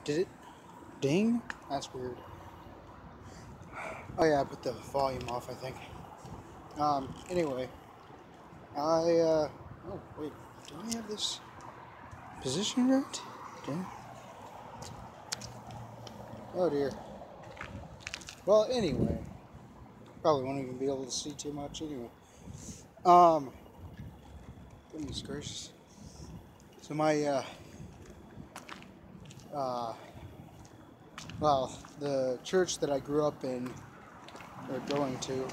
Did it ding? That's weird. Oh yeah, I put the volume off, I think. Anyway, oh wait, do I have this position right? Okay. Oh dear. Well, anyway, probably won't even be able to see too much anyway. Goodness gracious. So my, well, the church that I grew up in, or going to,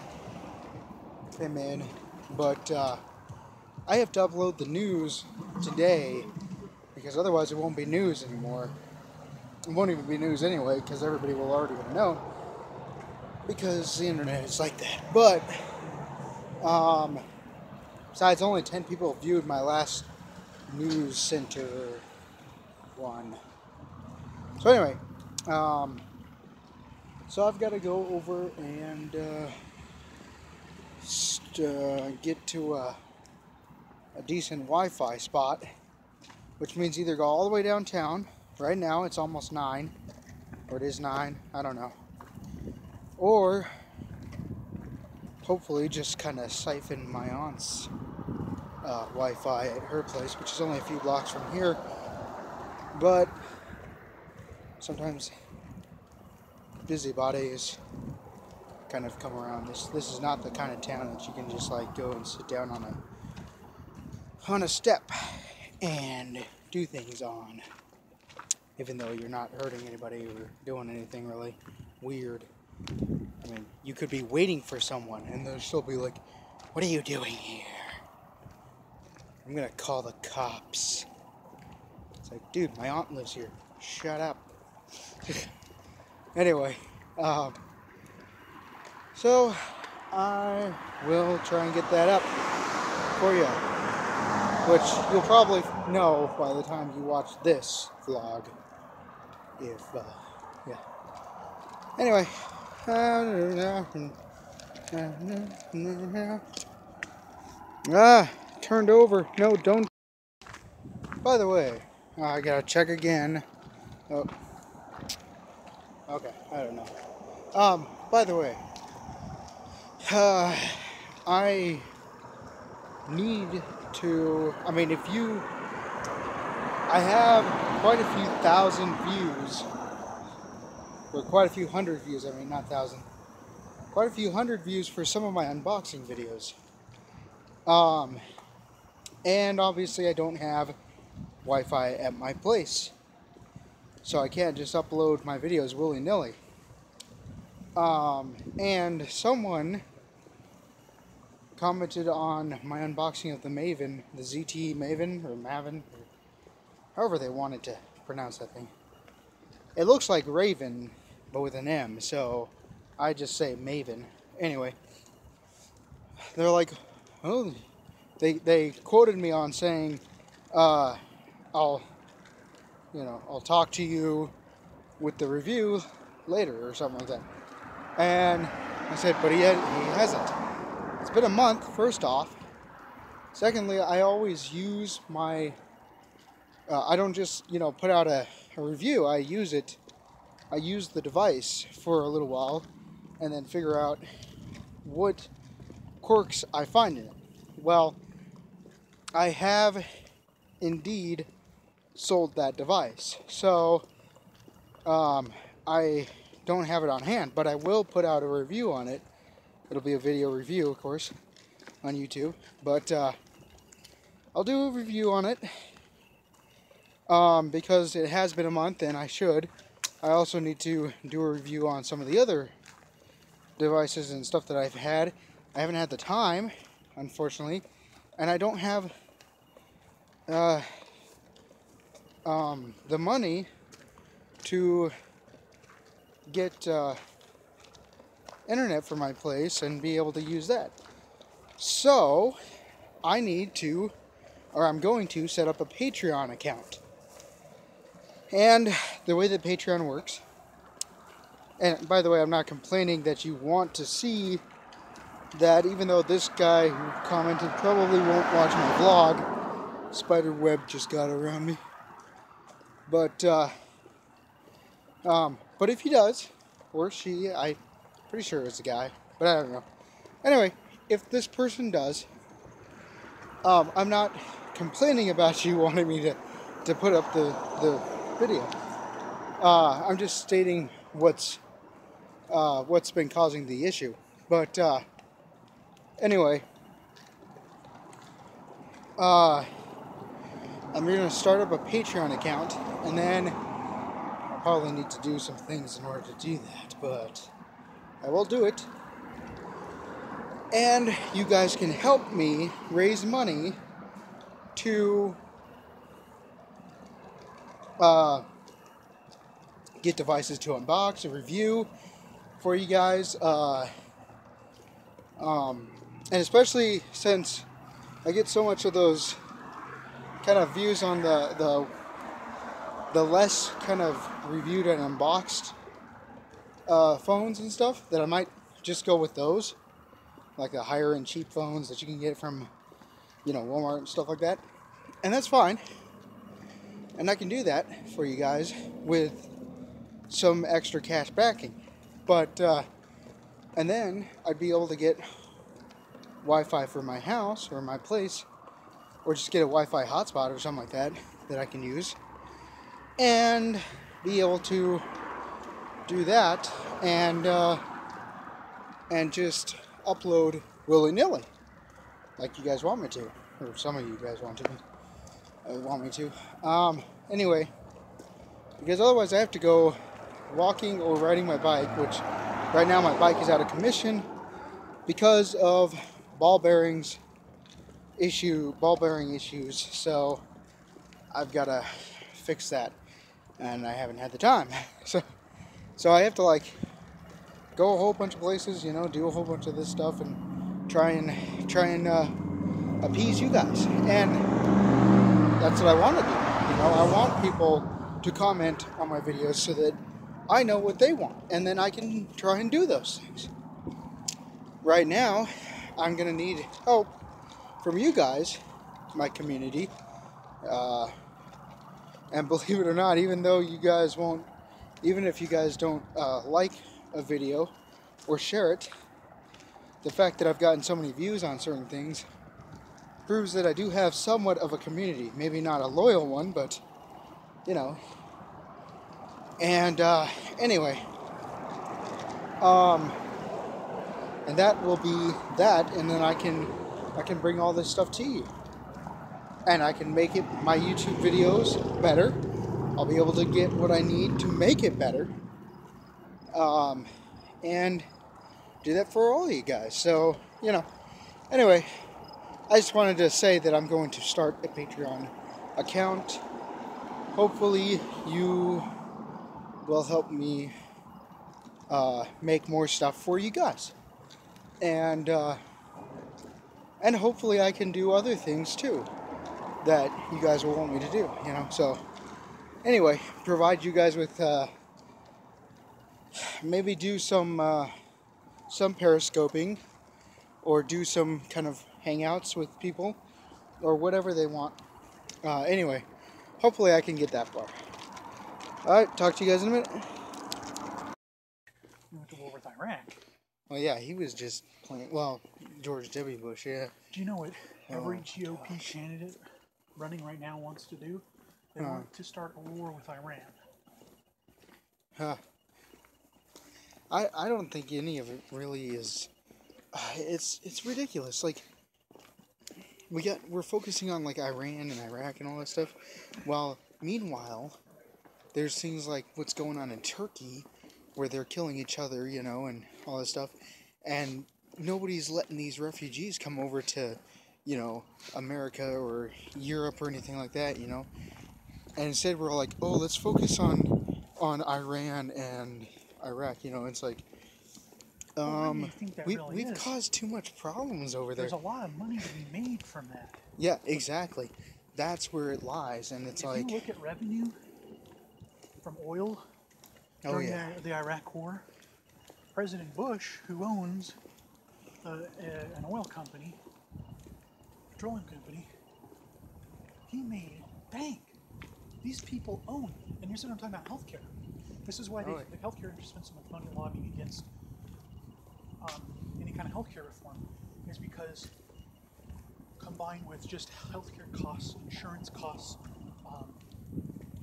came in, but, I have to upload the news today, because otherwise it won't be news anymore. It won't even be news anyway, because everybody will already know, because the internet is like that. But, besides, only 10 people viewed my last news center one. So anyway, so I've got to go over and get to a decent Wi-Fi spot, which means either go all the way downtown. Right now it's almost 9, or it is 9, I don't know. Or hopefully just kind of siphon my aunt's Wi-Fi at her place, which is only a few blocks from here. But sometimes busybodies kind of come around. This is not the kind of town that you can just like go and sit down on a step and do things on, even though you're not hurting anybody or doing anything really weird. I mean, you could be waiting for someone and they'll still be like, "What are you doing here?" I'm gonna call the cops. It's like, dude, my aunt lives here. Shut up. Anyway, so I will try and get that up for you, which you'll probably know by the time you watch this vlog. If, yeah. Anyway, turned over. No, don't. By the way, I gotta check again. Oh. Okay, I don't know. By the way, I need to, I mean, I have quite a few thousand views, or quite a few hundred views, I mean, not thousand, quite a few hundred views for some of my unboxing videos. And obviously I don't have Wi-Fi at my place, so I can't just upload my videos willy-nilly. And someone commented on my unboxing of the Maven, the ZTE Maven, or Maven, or however they wanted to pronounce that thing. It looks like Raven, but with an M, so I just say Maven. Anyway, they're like, oh, they quoted me on saying, I'll talk to you with the review later, or something like that. And I said, but he hasn't. It's been a month, first off. Secondly, I always use my, I don't just, put out a review. I use the device for a little while and then figure out what quirks I find in it. Well, I have indeed sold that device. So, I don't have it on hand, but I will put out a review on it. It'll be a video review, of course, on YouTube, but I'll do a review on it because it has been a month and I should. I also need to do a review on some of the other devices and stuff that I've had. I haven't had the time, unfortunately, and I don't have the money to get internet for my place and be able to use that. So I need to, or I'm going to, set up a Patreon account. And the way that Patreon works, and by the way, I'm not complaining that you want to see that, even though this guy who commented probably won't watch my vlog. Spider web just got around me. But But if he does, or she, I'm pretty sure it's a guy, but I don't know. Anyway, if this person does, I'm not complaining about you wanting me to put up the video. I'm just stating what's been causing the issue. But anyway, I'm going to start up a Patreon account, and then I'll probably need to do some things in order to do that, but I will do it. And you guys can help me raise money to get devices to unbox, a review for you guys. And especially since I get so much of those kind of views on the less kind of reviewed and unboxed phones and stuff, that I might just go with those, like the higher end cheap phones that you can get from, you know, Walmart and stuff like that. And that's fine, and I can do that for you guys with some extra cash backing. But and then I'd be able to get Wi-Fi for my house or my place, or just get a Wi-Fi hotspot or something like that that I can use, and be able to do that and just upload willy-nilly like you guys want me to, or some of you guys want me to. Anyway, because otherwise I have to go walking or riding my bike, which right now my bike is out of commission because of ball bearing issues. So I've got to fix that, and I haven't had the time. So I have to like go a whole bunch of places, you know, do a whole bunch of this stuff, and try and appease you guys. And that's what I want to do. You know, I want people to comment on my videos so that I know what they want, and then I can try and do those things. Right now, I'm gonna need help from you guys, my community. And believe it or not, even though you guys won't, even if you guys don't like a video or share it, the fact that I've gotten so many views on certain things proves that I do have somewhat of a community. Maybe not a loyal one, but, you know. And anyway, and that will be that, and then I can bring all this stuff to you, and I can make it, my YouTube videos, better. I'll be able to get what I need to make it better, and do that for all of you guys. So, you know, anyway, I just wanted to say that I'm going to start a Patreon account. Hopefully you will help me make more stuff for you guys, and hopefully I can do other things too that you guys will want me to do, you know. So anyway, provide you guys with maybe do some periscoping, or do some kind of hangouts with people, or whatever they want. Anyway, hopefully I can get that far. Alright, talk to you guys in a minute. We went to war with Iraq. Well, yeah, he was just playing, well, George W. Bush, yeah. Do you know what every GOP candidate running right now wants to do? They want to start a war with Iran. Huh. I don't think any of it really is. It's ridiculous. Like, we're focusing on like Iran and Iraq and all that stuff, while meanwhile there's things like what's going on in Turkey, where they're killing each other, you know, and all this stuff, and nobody's letting these refugees come over to, you know, America or Europe or anything like that, you know. And instead we're all like, oh, let's focus on Iran and Iraq, you know. It's like, we've caused too much problems over there. There's a lot of money to be made from that. Yeah, exactly. That's where it lies, and it's like, if you look at revenue from oil during the Iraq War, President Bush, who owns an oil company, petroleum company, he made bank. These people own, and you're sitting talking about healthcare. This is why the healthcare industry spends so much money lobbying against any kind of healthcare reform, is because combined with just healthcare costs, insurance costs,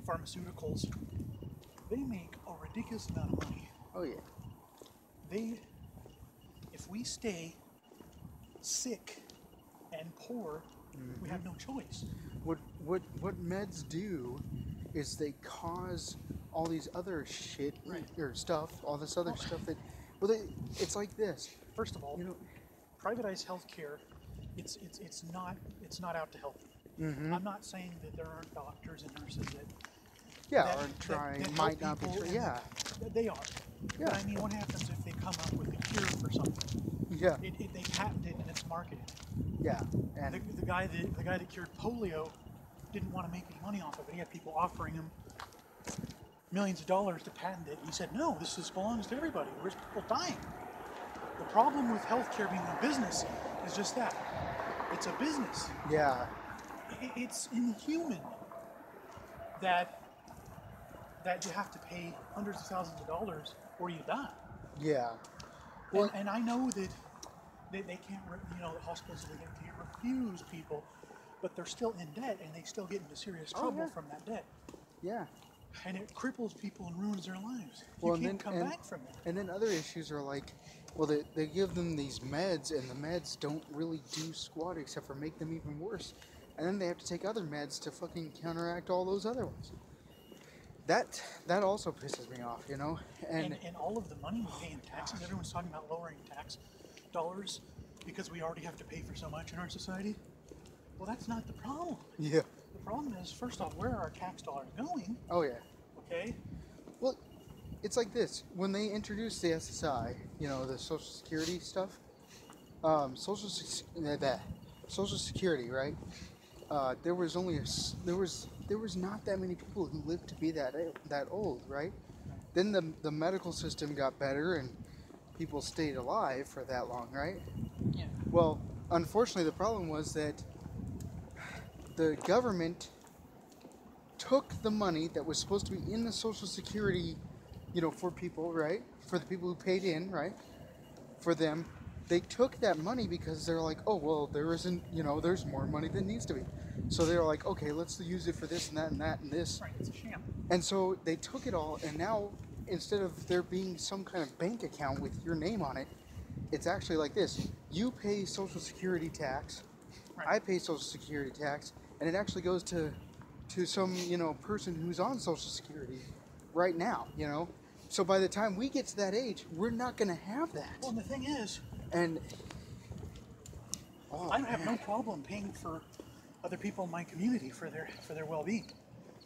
pharmaceuticals, they make a ridiculous amount of money. Oh yeah. If we stay sick and poor, we have no choice. What meds do is they cause all these other shit or stuff, all this other stuff that, it's like this. First of all, privatized healthcare, it's not out to help you. I'm not saying that there aren't doctors and nurses that aren't trying, might not be trying. Yeah, they are. Yeah. But I mean, what happens if they come up with a cure for something? Yeah. They patent it and it's marketed. Yeah. And the guy that cured polio didn't want to make any money off of it. He had people offering him millions of dollars to patent it. He said, no, this belongs to everybody. There's people dying. The problem with healthcare being a business is just that. It's a business. Yeah. It's inhuman that you have to pay hundreds of thousands of dollars or you die. Yeah. Well, and I know that they can't, the hospitals, they can't refuse people, but they're still in debt and they still get into serious trouble from that debt. Yeah. And it cripples people and ruins their lives. Well, you can't come back from that. And then other issues are like, they give them these meds, and the meds don't really do squat except for make them even worse. And then they have to take other meds to fucking counteract all those other ones. That also pisses me off, And all of the money we pay in taxes, everyone's talking about lowering tax dollars because we already have to pay for so much in our society. Well, that's not the problem. Yeah. The problem is, first off, where are our tax dollars going? Oh, yeah. Okay? Well, it's like this. When they introduced the SSI, the Social Security stuff, Social Security, right? There was not that many people who lived to be that old, right? Then the medical system got better and people stayed alive for that long, right? Yeah. Well, unfortunately, the problem was that the government took the money that was supposed to be in the Social Security, for people, right? For the people who paid in, right? For them, they took that money because they're like, oh, well, there isn't, there's more money than needs to be. So they're like, okay, let's use it for this and that and that and this. Right, it's a sham. And so they took it all, and now instead of there being some kind of bank account with your name on it, it's actually like this. You pay Social Security tax, I pay Social Security tax, and it actually goes to some, person who's on Social Security right now, So by the time we get to that age, we're not going to have that. Well, and the thing is, and I have no problem paying for other people in my community for their well-being.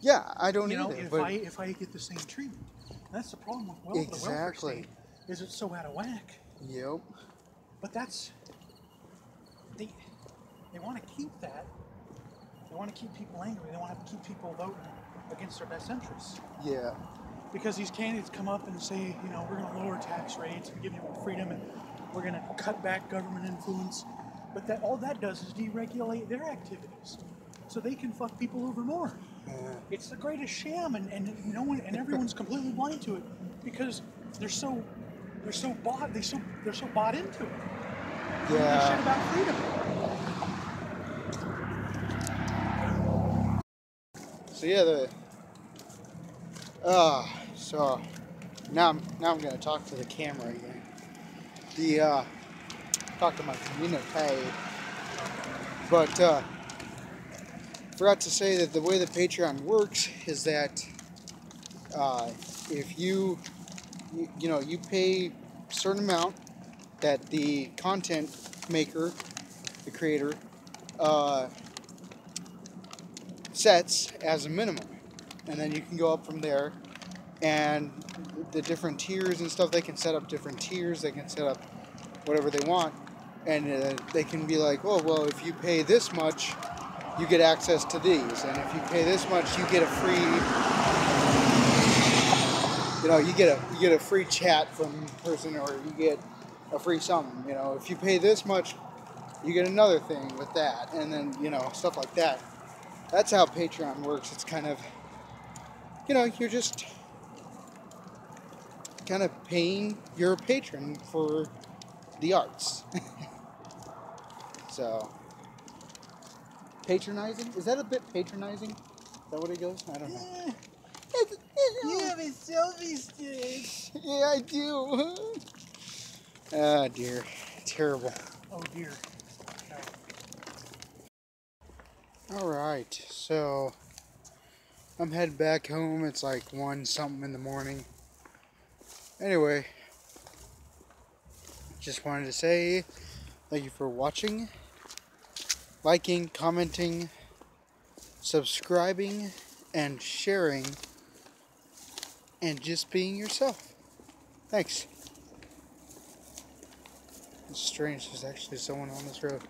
Yeah, I don't either. If I get the same treatment, that's the problem with the welfare state, is it's so out of whack. Yep. But that's they want to keep that. They want to keep people angry. They want to keep people voting against their best interests. Yeah. Because these candidates come up and say, we're going to lower tax rates and give you more freedom, and we're going to cut back government influence. But all that does is deregulate their activities, so they can fuck people over more. Yeah. It's the greatest sham, and no one and everyone's completely blind to it because they're so bought into it. Yeah. Shit about freedom. So yeah, so now I'm gonna talk to the camera again. Talk to my community. But forgot to say that the way the Patreon works is that if you pay a certain amount that the content maker, the creator, sets as a minimum, and then you can go up from there, and the different tiers and stuff, they can set up different tiers, they can set up whatever they want, and they can be like, oh, well, if you pay this much, you get access to these, and if you pay this much, you get a free, you get a free chat from a person, or you get a free something, if you pay this much, you get another thing with that, and then, stuff like that. That's how Patreon works. It's kind of, you're just kind of paying your patron for the arts. So, patronizing? Is that a bit patronizing? Is that what it goes? I don't know. You have a selfie stick. Yeah, I do. Ah, dear. Terrible. Oh dear. No. Alright, so I'm heading back home. It's like 1 something in the morning. Anyway, just wanted to say thank you for watching, liking, commenting, subscribing, and sharing, and just being yourself. Thanks. It's strange, there's actually someone on this road.